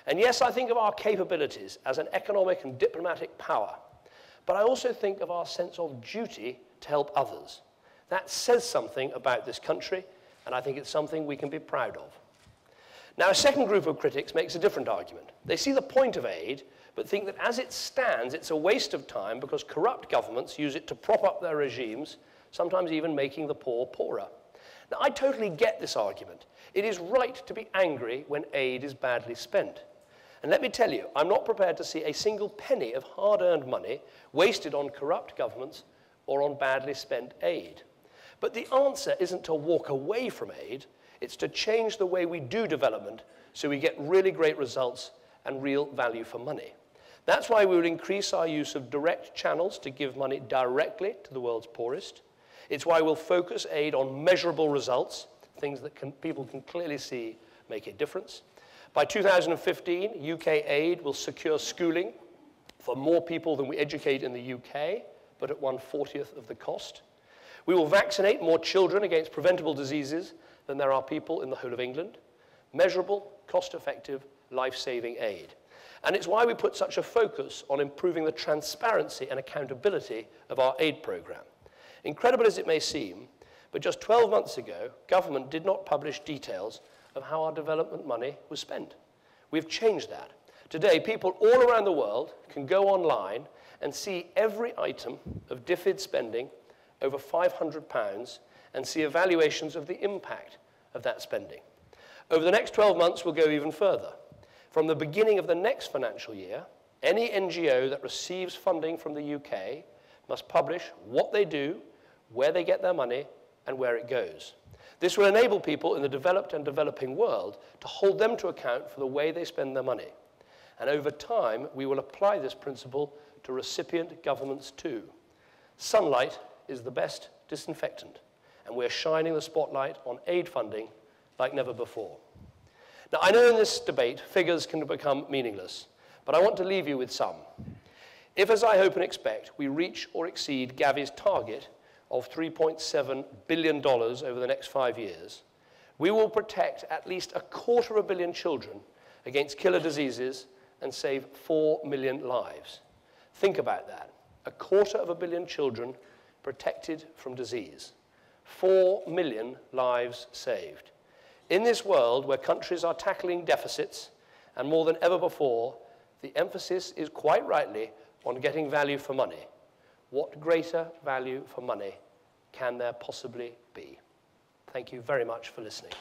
And yes, I think of our capabilities as an economic and diplomatic power, but I also think of our sense of duty to help others. That says something about this country, and I think it's something we can be proud of. Now, a second group of critics makes a different argument. They see the point of aid, but think that as it stands, it's a waste of time because corrupt governments use it to prop up their regimes, sometimes even making the poor poorer. Now, I totally get this argument. It is right to be angry when aid is badly spent. And let me tell you, I'm not prepared to see a single penny of hard-earned money wasted on corrupt governments or on badly spent aid. But the answer isn't to walk away from aid, it's to change the way we do development so we get really great results and real value for money. That's why we will increase our use of direct channels to give money directly to the world's poorest. It's why we'll focus aid on measurable results, things that people can clearly see make a difference. By 2015, UK aid will secure schooling for more people than we educate in the UK, but at 1/40th of the cost. We will vaccinate more children against preventable diseases than there are people in the whole of England. Measurable, cost-effective, life-saving aid. And it's why we put such a focus on improving the transparency and accountability of our aid program. Incredible as it may seem, but just 12 months ago, government did not publish details of how our development money was spent. We've changed that. Today, people all around the world can go online and see every item of DFID spending over £500 and see evaluations of the impact of that spending. Over the next 12 months, we'll go even further. From the beginning of the next financial year, any NGO that receives funding from the UK must publish what they do, where they get their money, and where it goes. This will enable people in the developed and developing world to hold them to account for the way they spend their money. And over time, we will apply this principle to recipient governments too. Sunlight is the best disinfectant, and we're shining the spotlight on aid funding like never before. Now, I know in this debate, figures can become meaningless, but I want to leave you with some. If, as I hope and expect, we reach or exceed GAVI's target of $3.7 billion over the next 5 years, we will protect at least 250 million children against killer diseases and save 4 million lives. Think about that. 250 million children protected from disease. 4 million lives saved. In this world where countries are tackling deficits, and more than ever before, the emphasis is quite rightly on getting value for money. What greater value for money can there possibly be? Thank you very much for listening.